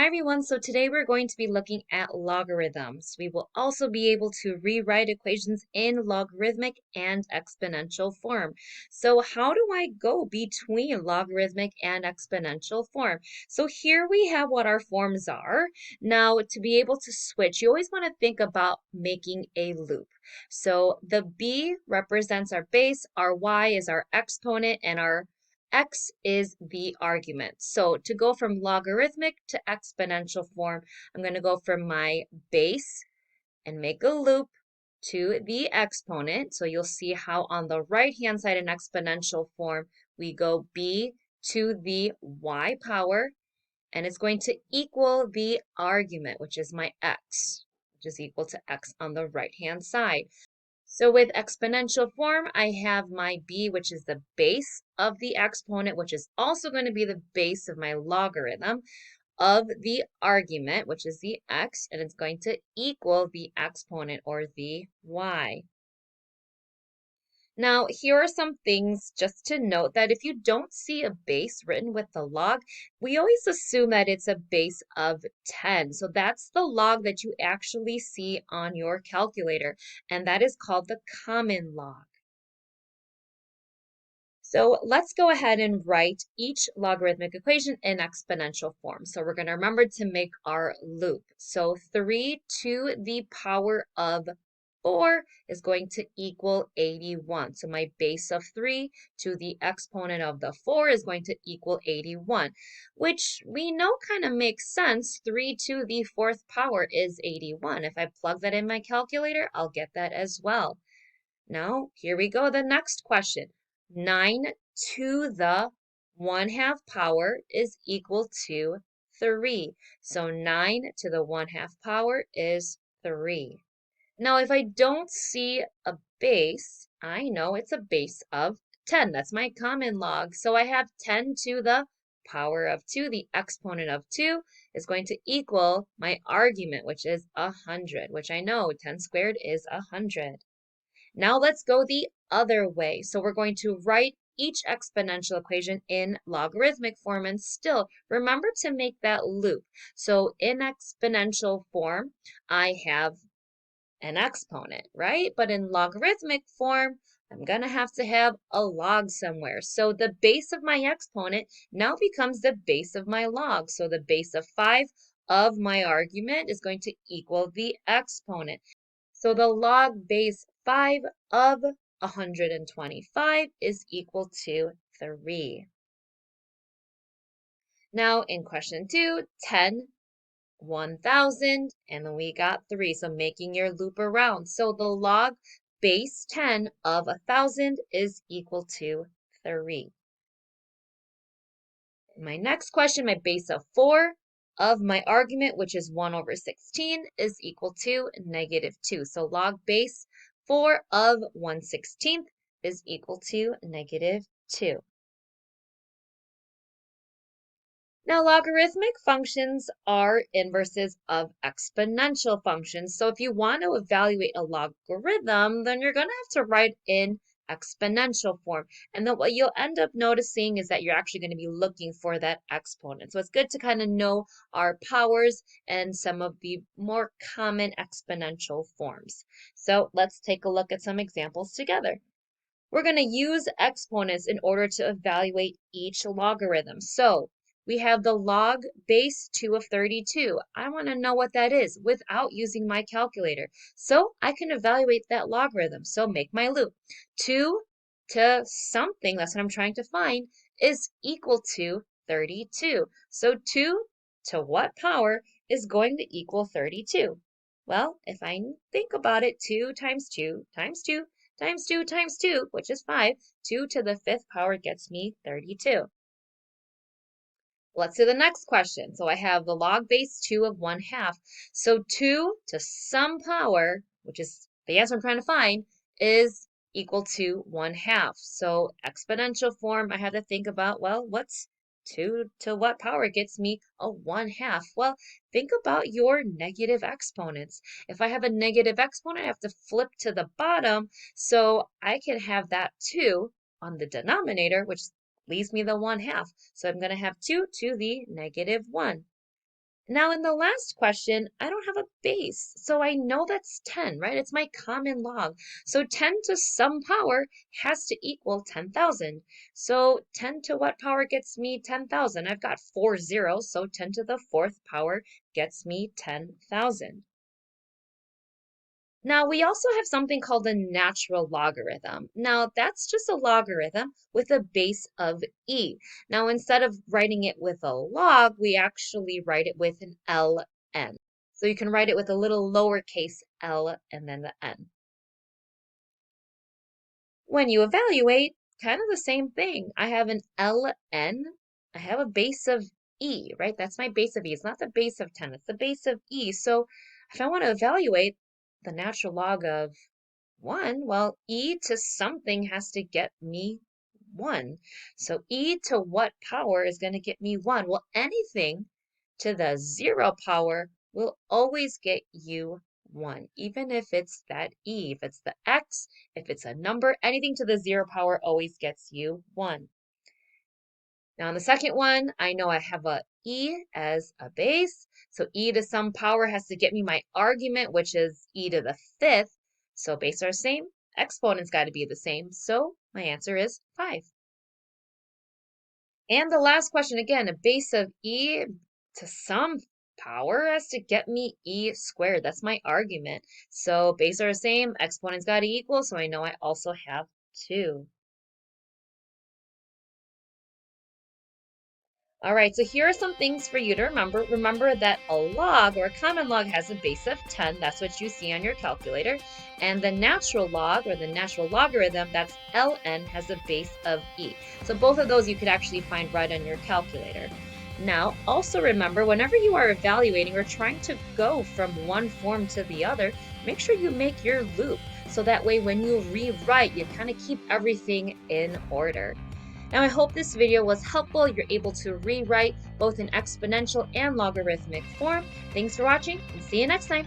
everyone, so today we're going to be looking at logarithms. We will also be able to rewrite equations in logarithmic and exponential form. So how do I go between logarithmic and exponential form? So here we have what our forms are. Now to be able to switch, you always want to think about making a loop. So the b represents our base, our y is our exponent, and our x is the argument. So to go from logarithmic to exponential form, I'm going to go from my base and make a loop to the exponent. So you'll see how on the right-hand side in exponential form, we go b to the y power, and it's going to equal the argument, which is my x, which is equal to x on the right-hand side. So with exponential form, I have my b, which is the base of the exponent, which is also going to be the base of my logarithm of the argument, which is the x, and it's going to equal the exponent or the y. Now, here are some things just to note that if you don't see a base written with the log, we always assume that it's a base of 10. So that's the log that you actually see on your calculator, and that is called the common log. So let's go ahead and write each logarithmic equation in exponential form. So we're going to remember to make our loop. So 3 to the power of 4 is going to equal 81. So my base of 3 to the exponent of the 4 is going to equal 81, which we know kind of makes sense. 3 to the 4th power is 81. If I plug that in my calculator, I'll get that as well. Now, here we go, the next question. 9 to the 1/2 power is equal to 3. So 9 to the 1/2 power is 3. Now, if I don't see a base, I know it's a base of 10. That's my common log. So I have 10 to the power of 2. The exponent of 2 is going to equal my argument, which is 100, which I know 10 squared is 100. Now let's go the other way. So we're going to write each exponential equation in logarithmic form, and still remember to make that loop. So in exponential form, I have an exponent, right? But in logarithmic form, I'm going to have a log somewhere. So the base of my exponent now becomes the base of my log. So the base of 5 of my argument is going to equal the exponent. So the log base 5 of 125 is equal to 3. Now in question 2, 10, 1,000, and then we got 3. So making your loop around. So the log base 10 of 1,000 is equal to 3. My next question, my base of 4 of my argument, which is 1 over 16, is equal to -2. So log base 4 of 1/16 is equal to -2. Now, logarithmic functions are inverses of exponential functions. So if you want to evaluate a logarithm, then you're going to have to write in exponential form. And then what you'll end up noticing is that you're actually going to be looking for that exponent. So it's good to kind of know our powers and some of the more common exponential forms. So let's take a look at some examples together. We're going to use exponents in order to evaluate each logarithm. So we have the log base 2 of 32. I want to know what that is without using my calculator. So I can evaluate that logarithm. So make my loop. 2 to something, that's what I'm trying to find, is equal to 32. So 2 to what power is going to equal 32? Well, if I think about it, 2 times 2 times 2 times 2 times 2, which is 5, 2 to the 5th power gets me 32. Let's do the next question. So I have the log base 2 of 1/2. So 2 to some power, which is the answer I'm trying to find, is equal to 1/2. So exponential form, I have to think about, well, what's 2 to what power gets me a 1/2? Well, think about your negative exponents. If I have a negative exponent, I have to flip to the bottom. So I can have that 2 on the denominator, which leaves me the 1/2. So I'm going to have 2 to the -1. Now in the last question, I don't have a base, so I know that's 10, right? It's my common log. So 10 to some power has to equal 10,000. So 10 to what power gets me 10,000? I've got 4 zeros, so 10 to the fourth power gets me 10,000. Now, we also have something called a natural logarithm. Now, that's just a logarithm with a base of e. Now, instead of writing it with a log, we actually write it with an ln. So you can write it with a little lowercase l and then the n. When you evaluate, kind of the same thing. I have an ln. I have a base of e, right? That's my base of e. It's not the base of 10, it's the base of e. So if I want to evaluate the natural log of 1, well, e to something has to get me 1. So e to what power is going to get me 1? Well, anything to the 0 power will always get you 1, even if it's that e. If it's the x, if it's a number, anything to the 0 power always gets you 1. Now, on the second one, I know I have a e as a base. So e to some power has to get me my argument, which is e to the fifth. So bases are the same. Exponents got to be the same. So my answer is 5. And the last question, again, a base of e to some power has to get me e squared. That's my argument. So bases are the same. Exponents got to equal. So I know I also have 2. All right, so here are some things for you to remember. Remember that a log or a common log has a base of 10. That's what you see on your calculator. And the natural log or the natural logarithm, that's ln, has a base of e. So both of those you could actually find right on your calculator. Now, also remember, whenever you are evaluating or trying to go from one form to the other, make sure you make your loop. So that way when you rewrite, you kind of keep everything in order. Now, I hope this video was helpful. You're able to rewrite both in exponential and logarithmic form. Thanks for watching and see you next time.